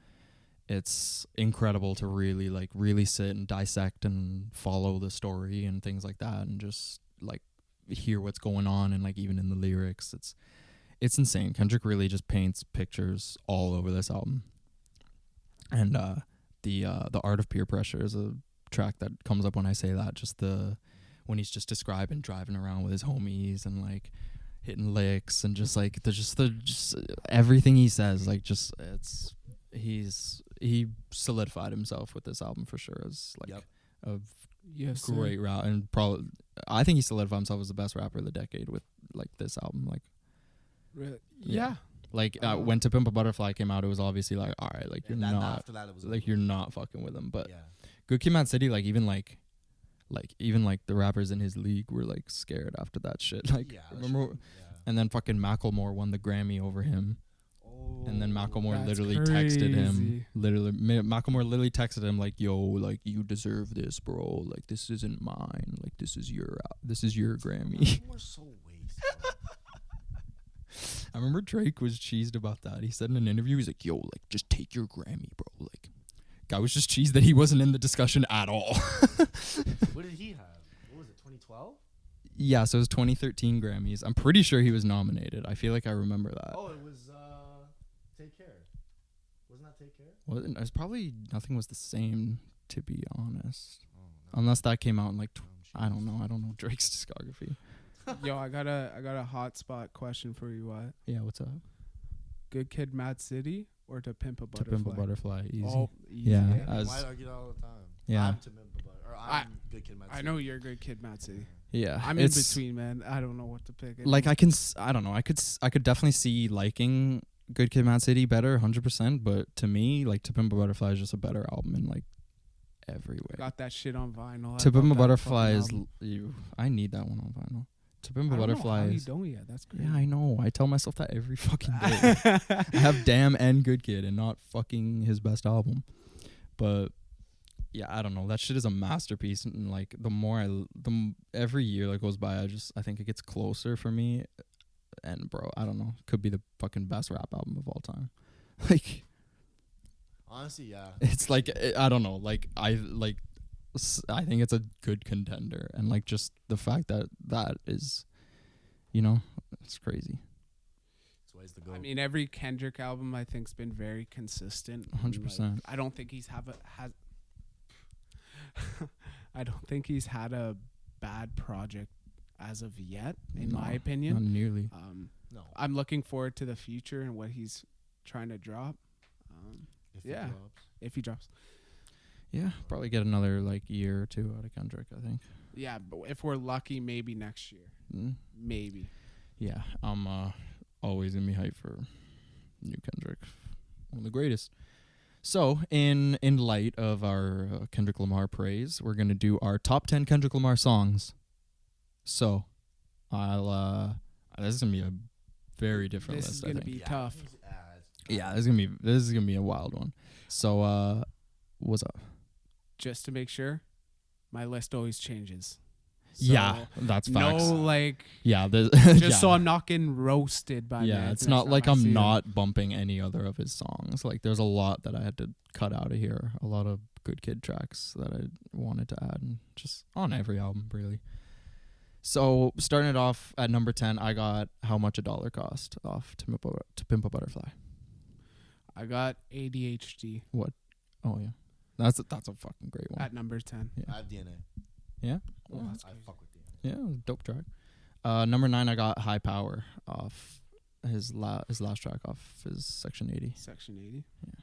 it's incredible to really sit and dissect and follow the story and things like that, and just like hear what's going on, and like even in the lyrics, it's insane. Kendrick really just paints pictures all over this album. And the Art of Peer Pressure is a track that comes up when I say that. Just when he's just describing driving around with his homies and like hitting licks, and just like just everything he says, like just he's he solidified himself with this album for sure as like Yep. a Yes, great rap, and probably I think he solidified himself as the best rapper of the decade with like this album. Like Really? Yeah. Yeah. like when To Pimp a Butterfly came out, it was obviously like, all right, like you're And then not after that, it was like you're not fucking with him. But yeah. Good Kid, Mad City, like even the rappers in his league were like scared after that shit. Like Yeah, remember, and then fucking Macklemore won the Grammy over him. And then Macklemore That's literally texted him. crazy. Macklemore literally texted him like, "Yo, like you deserve this, bro. Like this isn't mine. Like this is your Grammy." We're so wasted. I remember Drake was cheesed about that. He said in an interview, he's like, "Yo, like just take your Grammy, bro." Like, guy was just cheesed that he wasn't in the discussion at all. What did he have? What was it? 2012? Yeah, so it was 2013 Grammys. I'm pretty sure he was nominated. I feel like I remember that. Oh, it was Take Care. Wasn't that Take Care? It was probably Nothing Was the Same, to be honest. Oh, no. Unless that came out in like Oh, I don't know Drake's discography. Yo, I got a hotspot question for you. What? Yeah, what's up? Good Kid, Mad City, or To Pimp a To Butterfly? Pimp a Butterfly, easy. Oh, easy. Yeah. Yeah, as- why argue that all the time? Yeah. I'm To Pimp a Butterfly. Or I'm Good Kid, Mad I City. know you're Good Kid, Mad City. Yeah, I'm in it's- between, man. I don't know what to pick. Like I don't know. I could definitely see liking Good Kid, Mad City better, 100%. But to me, like To Pimp a Butterfly is just a better album in like every way. got that shit on vinyl. To I Pimp a love that Butterfly fucking is album. I need that one on vinyl. To Pimp a I don't know Butterfly how you is don't yet. That's great. yeah, I know. I tell myself that every fucking day. I have Damn and Good Kid and not fucking his best album. But yeah, I don't know. That shit is a masterpiece, and like every year that goes by, I think it gets closer for me. And bro, I don't know. Could be the fucking best rap album of all time. Like Honestly, yeah. it's like I don't know. Like I think it's a good contender, and like just the fact that is, it's crazy. It's ways to go. I mean, every Kendrick album I think's been very consistent. 100%. I don't think he's I don't think he's had a bad project as of yet, in No, my opinion. Not nearly. no. I'm looking forward to the future and what he's trying to drop. If yeah. it drops. If he drops. Yeah, probably get another like year or two out of Kendrick, I think. Yeah, but if we're lucky, maybe next year. Mm. Maybe. Yeah, I'm always gonna be hyped for new Kendrick, one of the greatest. So, in light of our Kendrick Lamar praise, we're gonna do our top 10 Kendrick Lamar songs. So, this is gonna be a very different This list. is gonna I think. be tough. Yeah, this is gonna be a wild one. So, what's up? Just to make sure, my list always changes. Yeah, that's facts. No, like, Yeah, just so I'm not getting roasted by yeah, Mads it's next not time like I see I'm him. not bumping any other of his songs. Like there's a lot that I had to cut out of here. A lot of Good Kid tracks that I wanted to add, and just on every album really. So starting it off at number 10, I got How Much a Dollar Cost off To Pimp a Butterfly. I got ADHD Oh yeah, that's a fucking great one. at number 10. I have DNA. Yeah, Oh, that's I crazy. fuck with DNA. yeah, it was a dope track. Number 9, I got High Power off his last track off his Section 80. Section 80. Fuck,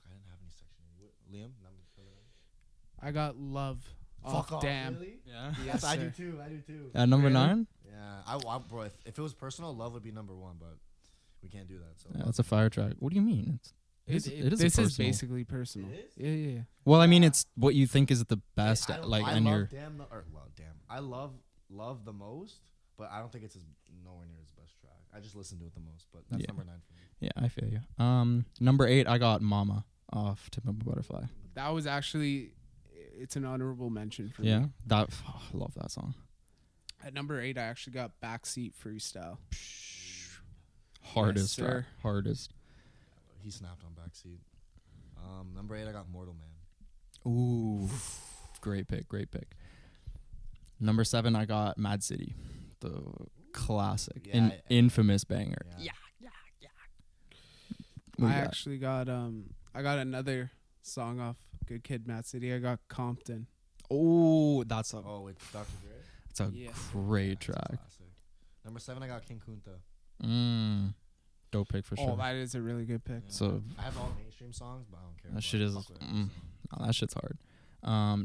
I didn't have any section. Liam, number I got Love off Fuck off, Damn. Really? Yeah. Yes, I sir. do too. At number Really? 9. Yeah, I bro. If it was personal, Love would be number 1, but we can't do that. So Yeah, that's a fire track. What do you mean? It is a This is personal. basically personal. It is? Yeah. Well, I mean, it's what you think is the best. I Like, I and love you're Damn. Damn. I love the most, but I don't think it's nowhere near his best track. I just listen to it the most, but that's Yeah. number 9 for me. yeah, I feel you. Number 8, I got Mama off To Pimp a Butterfly. That was actually, it's an honorable mention for Yeah, me. I love that song. At number 8, I actually got Backseat Freestyle. Hardest sir. track, hardest. He snapped on Backseat. Number 8, I got Mortal Man. Ooh, great pick. Number 7, I got Mad City, the classic, Yeah, infamous banger. Yeah. What I do you got? actually got I got another song off Good Kid, Mad City. I got Compton. Oh, that's a Oh, with Dr. Dre. That's a Yes. great That's a track. classic. Number 7, I got King Kunta. Dope pick for Oh, sure. that is a really good pick. Yeah. So I have all mainstream songs, but I don't care. that about shit is fuck with every song. that shit's hard.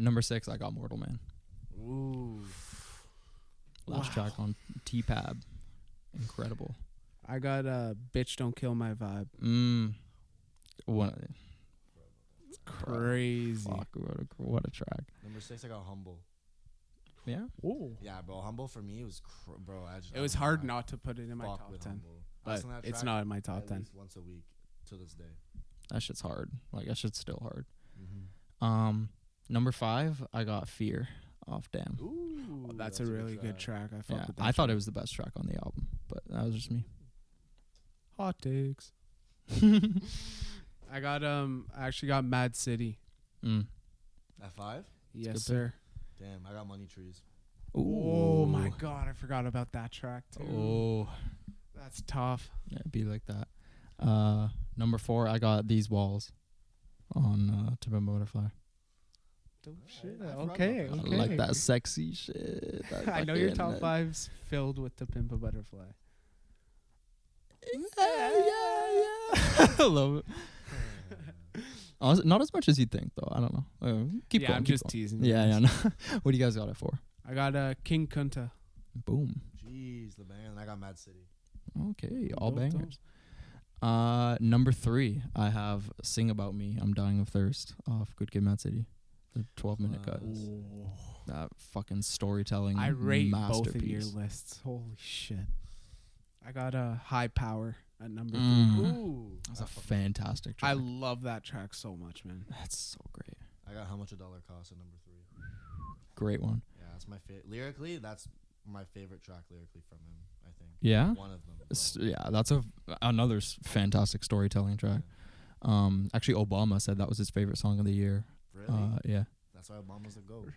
Number 6, I got Mortal Man. Ooh. Last track on T-Pab. Incredible. I got Bitch Don't Kill My Vibe. One. Crazy. Fuck, what a track. Number 6, I got Humble. Yeah? Ooh. Yeah, bro. Humble for me was, bro. It was hard not to put it in my fuck top with 10. Humble. I But listen to that it's track not in my top at 10. least once a week to this day. That shit's hard. Like, that shit's still hard. Mm-hmm. Number 5, I got Fear off Damn. Ooh, That's a really good track. I fuck Yeah, with that. I thought it was the best track on the album, but that was just me. Hot takes. I got I actually got Mad City. At 5? Yes, good sir. Damn, I got Money Trees. Oh my god, I forgot about that track too. Oh, That's tough. yeah, it'd be like that. Number 4, I got These Walls on To Be a Butterfly. Dope shit. I forgot Okay, about that. I okay. like that sexy shit. that I know your fucking- top 5's filled with To Pimp a Butterfly. Yeah. I love it. Not as much as you'd think, though. I don't know. Keep going. I'm keep just going. teasing. Yeah, you yeah. guys. No. What do you guys got it for? I got King Kunta. Boom. Jeez, the band. I got Mad City. Okay, all Dope, dope. bangers. Number 3, I have Sing About Me, I'm Dying of Thirst off Good Kid, Mad City. The 12-minute cut. That fucking storytelling I rate masterpiece. both of your lists. Holy shit. I got High Power at number 3. Ooh. That's a fantastic track. I love that track so much, man. That's so great. I got How Much a Dollar Costs at number 3. Great one. Yeah, that's my favorite. Lyrically, that's my favorite track lyrically from him, I think. Yeah? One of them. bro. Yeah, that's another fantastic storytelling track. Actually, Obama said that was his favorite song of the year. Really? Yeah. That's why Obama's the GOAT.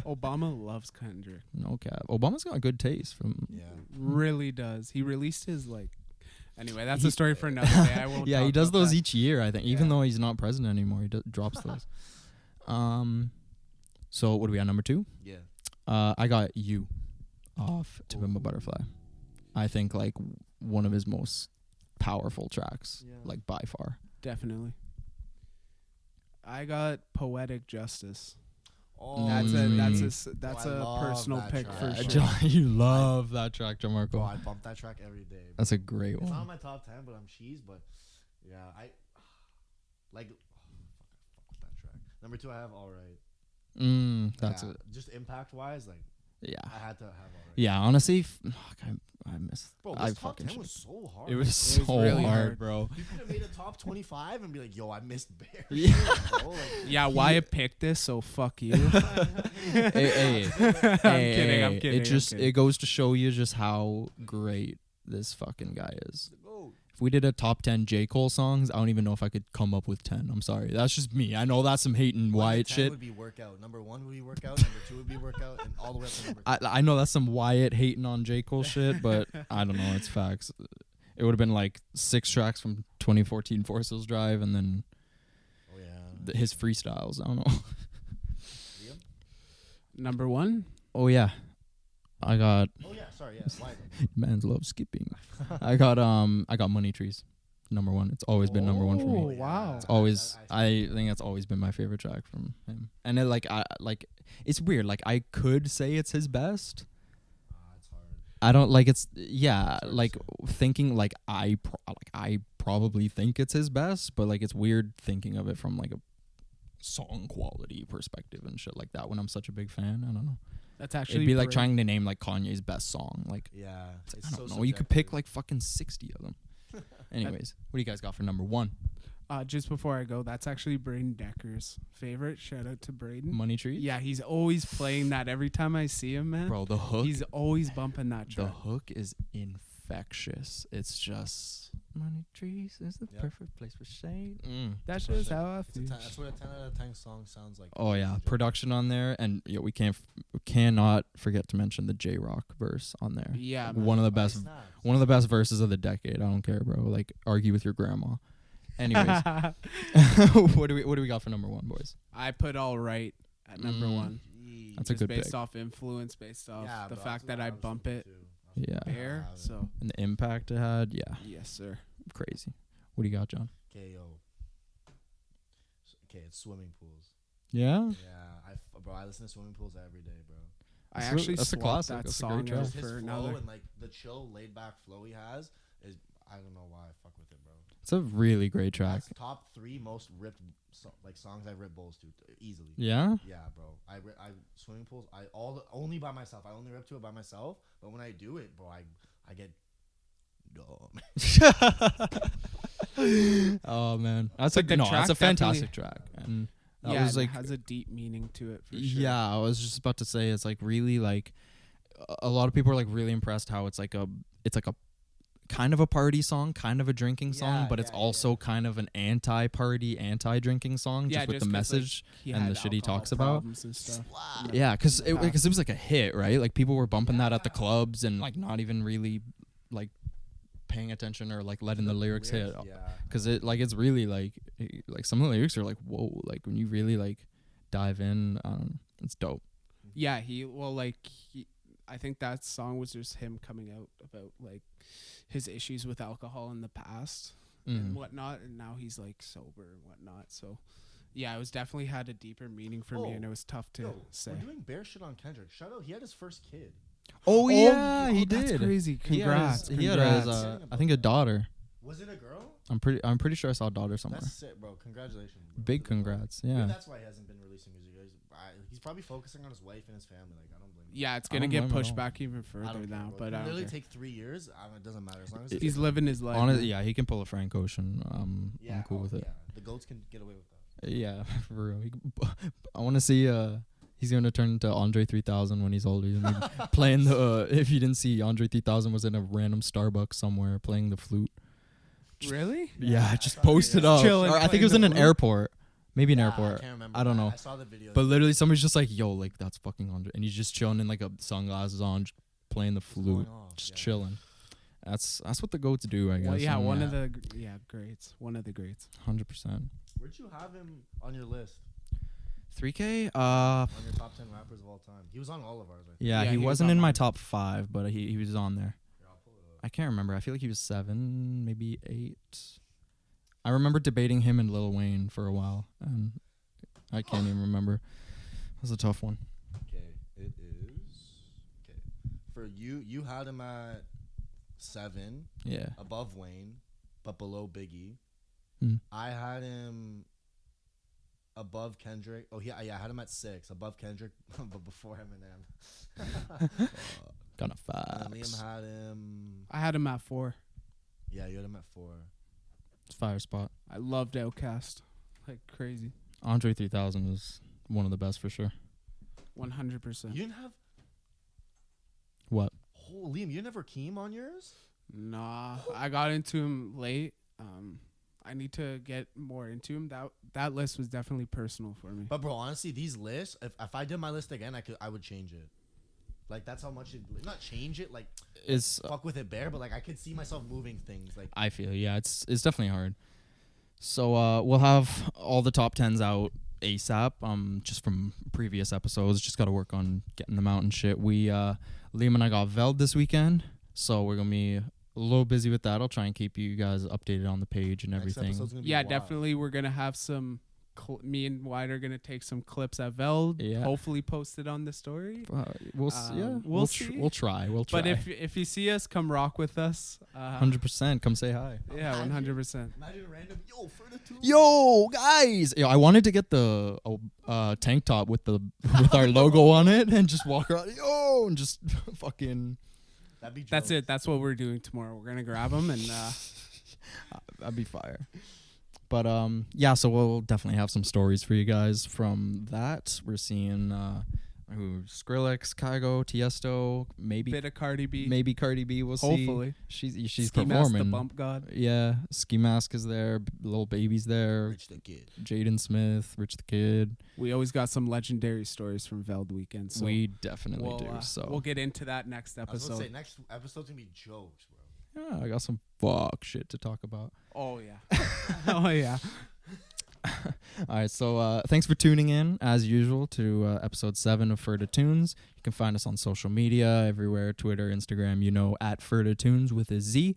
Obama loves Kendrick. No cap. Obama's got good taste from. Yeah. Really does. He released his Anyway, that's a story for another day. I won't. Yeah, talk he does about those that. each year, I think. Even Yeah. though he's not president anymore, he drops those. So what do we got? Number 2? Yeah. I got You off To Be a Butterfly. I think like one of his most powerful tracks, Yeah. like by far. Definitely. I got Poetic Justice. Oh, That's I a love personal that pick track. for Yeah, sure. John, you love that track, Bro, Jamarco. I bump that track every day. Bro. That's a great It's not one. on my top 10, but I'm cheese. But yeah, I like. Fuck with that track. Number 2, I have All Right. That's Yeah, it. Just impact wise, like Yeah. I had to have All Right. Yeah, honestly, I miss. Bro, I this top fucking 10 shit. was so hard. It was was so really hard, hard. bro. You could have made a top 25 and be like, yo, I missed Bear. Yeah. Bro, like, Yeah, Wyatt picked this, so fuck you. Hey, I'm kidding. I'm kidding. It just I'm kidding. it goes to show you just how great this fucking guy is. the GOAT. If we did a top 10 J. Cole songs, I don't even know if I could come up with 10. I'm sorry. That's just me. I know that's some hating Number Wyatt 10 shit. would be Workout. Number 1 would be Workout. Number 2 would be Workout, and all the way up to number. I know that's some Wyatt hating on J. Cole shit, but I don't know. It's facts. It would have been like 6 tracks from 2014 Forest Hills Drive and then Oh yeah. his freestyles. I don't know. Liam? Number 1. Oh, yeah. I got Oh yeah. Sorry. Yeah. Why though? man's love skipping. I got Money Trees. Number 1. It's always been number 1 for Oh, me. wow. It's always I think that's always been my favorite track from him. And it it's weird. Like I could say it's his best. It's hard. I don't like it's hard to like say. thinking like I probably think it's his best, but like it's weird thinking of it from like a song quality perspective and shit like that when I'm such a big fan. I don't know. That's actually It'd be like great. trying to name like Kanye's best song. Like Yeah. It's I don't so know. You could pick subjective. like fucking 60 of them. Anyways, what do you guys got for number 1? Just before I go, that's actually Braden Decker's favorite. Shout out to Braden. Money Trees? Yeah, he's always playing that every time I see him, man. Bro, the hook. He's always bumping that The track. hook is infectious. It's just Money Trees is the Yep. perfect place for shade. That's just how I feel. That's what a 10 out of 10 song sounds like. Oh yeah, production on there, and we cannot forget to mention the J Rock verse on there. Yeah, Like, man. one of the Spice best, Snaps. one of the best verses of the decade. I don't care, bro. Like argue with your grandma. Anyways, what do we got for number 1, boys? I put All Right at number 1. Jeez. That's a Just good based pick. off influence, based off the bro, fact that's that I what was bump thinking it too. Yeah, bare. So and the impact it had. Yeah, yes, sir. crazy. What do you got, John? Okay, yo. Okay, it's swimming pools. Yeah. Yeah, bro, I listen to swimming pools every day, bro. I That's actually that's a swapped classic. that That's a great song track. out Just his for flow another. and like the chill, laid back flow he has is, I don't know why I fuck with it, bro. It's a really great track. That's top 3 most ripped songs I've ripped bowls to easily. Yeah. Yeah, bro. I swimming pools. Only by myself. I only rip to it by myself. But when I do it, bro, I get dumb. Oh man, that's Like, the that's track a fantastic track, and that yeah, was like it has a deep meaning to it for sure. yeah. I was just about to say it's like really like a lot of people are like really impressed how it's like a kind of a party song, kind of a drinking song, Yeah, but it's yeah, also yeah. kind of an anti-party, anti-drinking song, Yeah, just with just the 'cause, like, message He and the had shit he alcohol talks about. problems and stuff. Yeah, because in the it was like a hit, right? Like people were bumping that at the Yeah. clubs and like not even really like paying attention or like letting the lyrics hit. Yeah. Because it's really like some of the lyrics are like whoa, like when you really like dive in, it's dope. Yeah, I think that song was just him coming out about like his issues with alcohol in the past and whatnot, and now he's like sober and whatnot. So yeah, it was definitely had a deeper meaning for me, and it was tough to say. We're doing bear shit on Kendrick. Shout out, he had his first kid. Oh yeah, he that's did. crazy. Congrats. He had his, I think a daughter. Was it a girl? I'm pretty sure I saw a daughter somewhere. That's sick, bro. Congratulations. Bro. Big To the boy. congrats. Maybe Yeah. that's why he hasn't been releasing music. He's probably focusing on his wife and his family. Like, I don't blame him. Yeah, it's I gonna don't get blame him at pushed all. back even I further don't care, now. bro. But It can I don't literally care. take 3 years. It doesn't matter as long as He's living his life. Honestly, man. yeah, he can pull a Frank Ocean. I'm cool with it. Yeah. The goats can get away with that. Yeah, for real. I want to see. He's gonna turn into Andre 3000 when he's older. He's gonna be playing the. If you didn't see, Andre 3000 was in a random Starbucks somewhere playing the flute. Really? Yeah, just I saw post the it video. up. Chilling, Or I think playing it was the in an flute? airport, maybe an Yeah, airport. I can't remember. I don't that. know. I saw the video. But literally, somebody's just like, "Yo, like that's fucking Andre," and he's just chilling in like a sunglasses on, just playing the flute, just chilling. That's what the goats do, I guess. Well, yeah, and one of the greats. One of the greats. 100%. Where'd you have him on your list? 3K. On your top 10 rappers of all time? He was on all of ours, I think. Yeah, Yeah, he he was wasn't on in my mine. top 5, but he was on there. Here, I'll pull it up. I can't remember. I feel like he was 7, maybe 8. I remember debating him and Lil Wayne for a while, and I can't even remember. It was a tough one. Okay, it is. Okay. For you had him at 7, Yeah. above Wayne, but below Biggie. Hmm. I had him above Kendrick. Oh, yeah, I had him at 6, above Kendrick, but before Eminem. Kind of And facts. Liam had him. I had him at 4. Yeah, you had him at 4. It's fire spot. I loved Outkast like crazy. Andre 3000 was one of the best for sure. 100%. You didn't have. What? Oh, Liam, you never Rakim on yours? Nah, I got into him late. I need to get more into him. That list was definitely personal for me. But bro, honestly, these lists, if I did my list again, I would change it. Like that's how much it, not change it, like It's fuck with it bare, but like I could see myself moving things. Like I feel it's definitely hard. So we'll have all the top 10s out ASAP. Just from previous episodes, just got to work on getting them out and shit. Liam and I got Veld this weekend, so we're gonna be a little busy with that. I'll try and keep you guys updated on the page and next everything. episode's gonna be Yeah, wild. definitely. We're gonna have some. Me and White are gonna take some clips at Veld. Yeah. Hopefully, post it on the story. We'll yeah, we'll see. We'll try. But if you see us, come rock with us. 100%, come say hi. Yeah, 100%. Imagine random Ferda too. Yo, guys! Yo, I wanted to get the tank top with our logo on it and just walk around. Yo, and just fucking. That'd be That's jokes. it. That's what we're doing tomorrow. We're gonna grab them and. That'd be fire. But yeah, so we'll definitely have some stories for you guys from that. We're seeing Skrillex, Kygo, Tiesto, maybe Bit of Cardi B. maybe Cardi B. We'll see. Hopefully. She's Ski Mask, performing. the bump god. Yeah, Ski Mask is there. Lil Baby's there. Rich the Kid. Jaden Smith, Rich the Kid. We always got some legendary stories from Veld weekend. So We definitely we'll, do. So we'll get into that next I was episode. gonna say next episode's gonna be jokes, bro. yeah, I got some fuck shit to talk about. Oh yeah. Oh yeah. All right, so thanks for tuning in, as usual, to episode 7 of Ferda Tunes. You can find us on social media everywhere, Twitter, Instagram, at Ferda Tunes with a Z.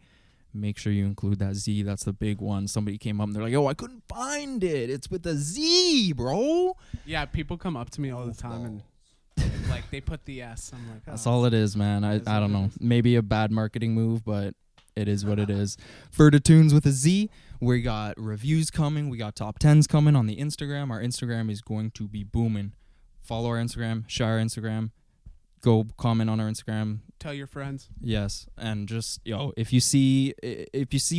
make sure you include that Z. That's the big one. Somebody came up and they're like, "Yo, I couldn't find it. It's with a Z, bro." Yeah, people come up to me all the time and like they put the S. I'm like, That's all it is, man. I don't know. is. Maybe a bad marketing move, but it is what it is. Ferda Tunes with a Z. We got reviews coming. We got top 10s coming on the Instagram. Our Instagram is going to be booming. Follow our Instagram. Share our Instagram. Go comment on our Instagram. Tell your friends. Yes, and just if you see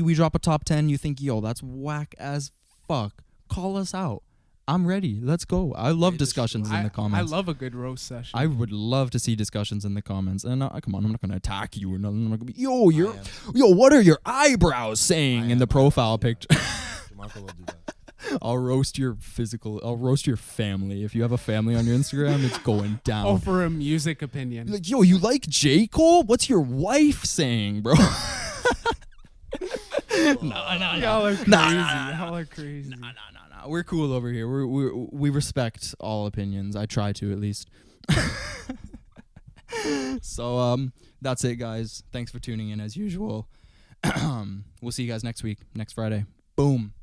we drop a top 10, you think that's whack as fuck, call us out. I'm ready. Let's go. I love discussions in the comments. I love a good roast session. I would love to see discussions in the comments. And come on, I'm not gonna attack you or nothing. I'm not gonna be what are your eyebrows saying in the profile picture? Marco will do that. I'll roast your family. If you have a family on your Instagram, it's going down. Oh, for a music opinion. Like, you like J. Cole? What's your wife saying, bro? No. Y'all are crazy. Y'all are crazy. No. We're cool over here. We respect all opinions. I try to, at least. So that's it, guys. Thanks for tuning in as usual. We'll see you guys next week, next Friday. Boom.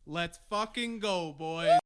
Let's fucking go, boys.